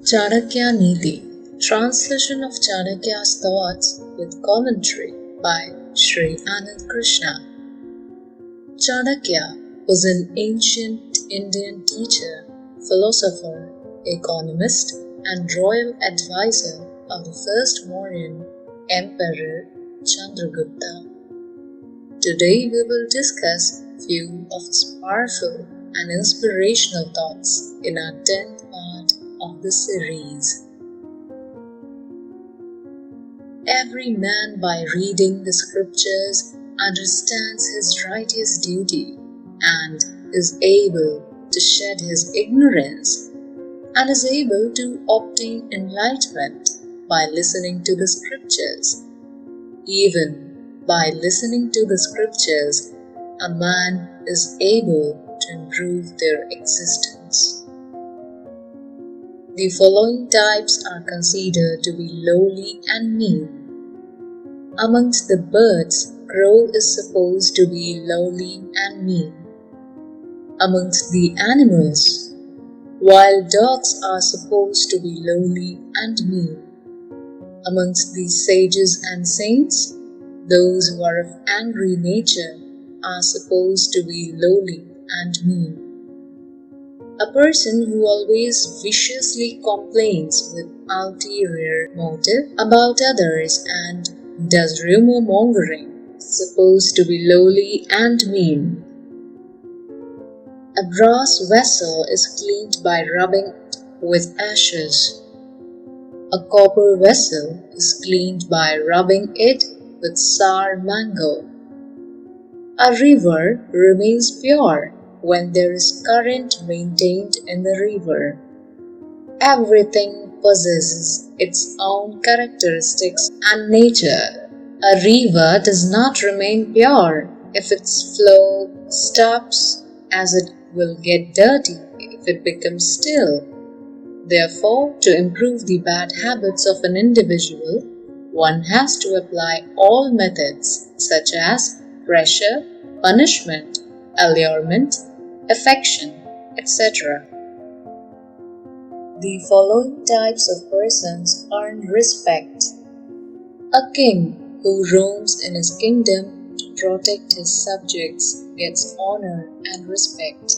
Chanakya Neeti, translation of Chanakya's Thoughts with commentary by Shree Anand Krishna. Chanakya was an ancient Indian teacher, philosopher, economist, and royal advisor of the first Mauryan Emperor Chandragupta. Today we will discuss few of his powerful and inspirational thoughts in our 10th part of the series. Every man by reading the scriptures understands his righteous duty and is able to shed his ignorance and is able to obtain enlightenment by listening to the scriptures. Even by listening to the scriptures, a man is able to improve their existence. The following types are considered to be lowly and mean. Amongst the birds, crow is supposed to be lowly and mean. Amongst the animals, wild dogs are supposed to be lowly and mean. Amongst the sages and saints, those who are of angry nature are supposed to be lowly and mean. A person who always viciously complains with ulterior motive about others and does rumor mongering is supposed to be lowly and mean. A brass vessel is cleaned by rubbing it with ashes. A copper vessel is cleaned by rubbing it with sour mango. A river remains pure when there is current maintained in the river. Everything possesses its own characteristics and nature. A river does not remain pure if its flow stops, as it will get dirty if it becomes still. Therefore, to improve the bad habits of an individual, one has to apply all methods such as pressure, punishment, allurement, affection, etc. The following types of persons earn respect. A king who roams in his kingdom to protect his subjects gets honor and respect.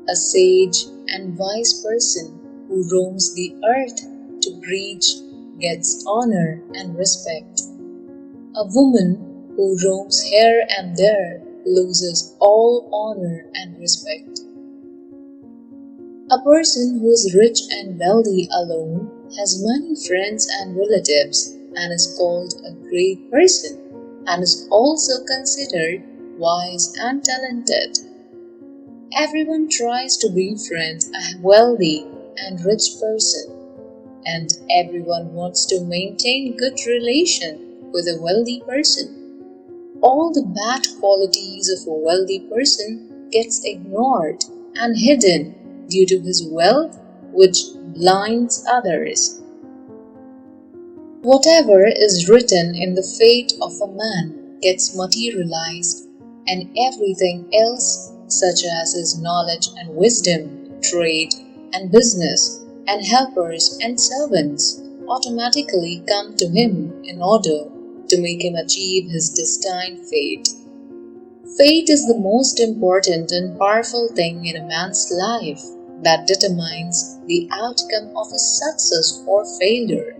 A sage and wise person who roams the earth to preach gets honor and respect. A woman who roams here and there loses all honor and respect. A person who is rich and wealthy alone has many friends and relatives and is called a great person and is also considered wise and talented. Everyone tries to befriend a wealthy and rich person, and everyone wants to maintain good relation with a wealthy person. All the bad qualities of a wealthy person gets ignored and hidden due to his wealth, which blinds others. Whatever is written in the fate of a man gets materialized, and everything else, such as his knowledge and wisdom, trade and business, and helpers and servants, automatically come to him in order to make him achieve his destined fate. Fate is the most important and powerful thing in a man's life that determines the outcome of his success or failure,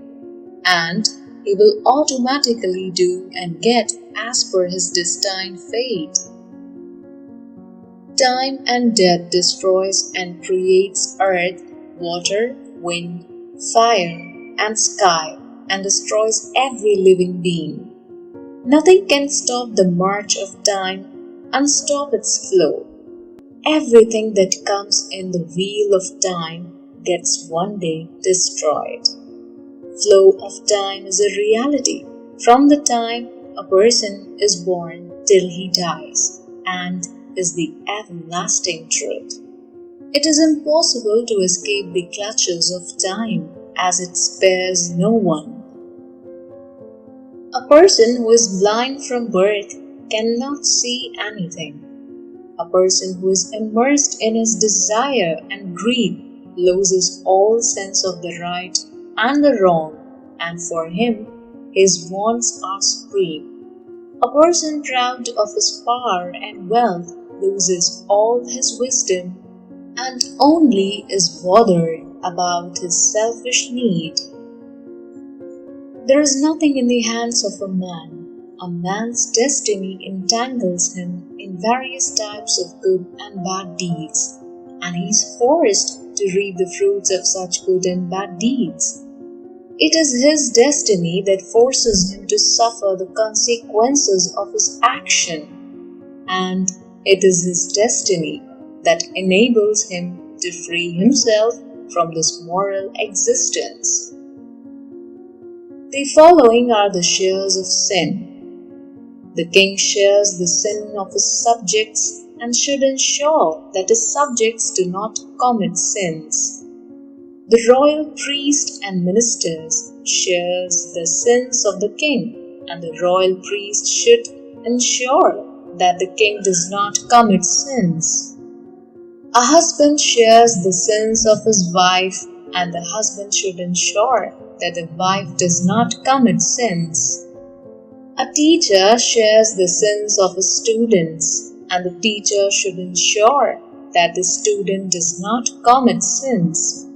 and he will automatically do and get as per his destined fate. Time and death destroys and creates earth, water, wind, fire, and sky, and destroys every living being. Nothing can stop the march of time and stop its flow. Everything that comes in the wheel of time gets one day destroyed. Flow of time is a reality from the time a person is born till he dies, and is the everlasting truth. It is impossible to escape the clutches of time, as it spares no one. A person who is blind from birth cannot see anything. A person who is immersed in his desire and greed loses all sense of the right and the wrong, and for him, his wants are supreme. A person proud of his power and wealth loses all his wisdom and only is bothered about his selfish need. There is nothing in the hands of a man. A man's destiny entangles him in various types of good and bad deeds, and he is forced to reap the fruits of such good and bad deeds. It is his destiny that forces him to suffer the consequences of his action, and it is his destiny that enables him to free himself from this moral existence. The following are the shares of sin. The king shares the sin of his subjects and should ensure that his subjects do not commit sins. The royal priest and ministers shares the sins of the king, and the royal priest should ensure that the king does not commit sins. A husband shares the sins of his wife, and the husband should ensure that the wife does not commit sins. A teacher shares the sins of his students, and the teacher should ensure that the student does not commit sins.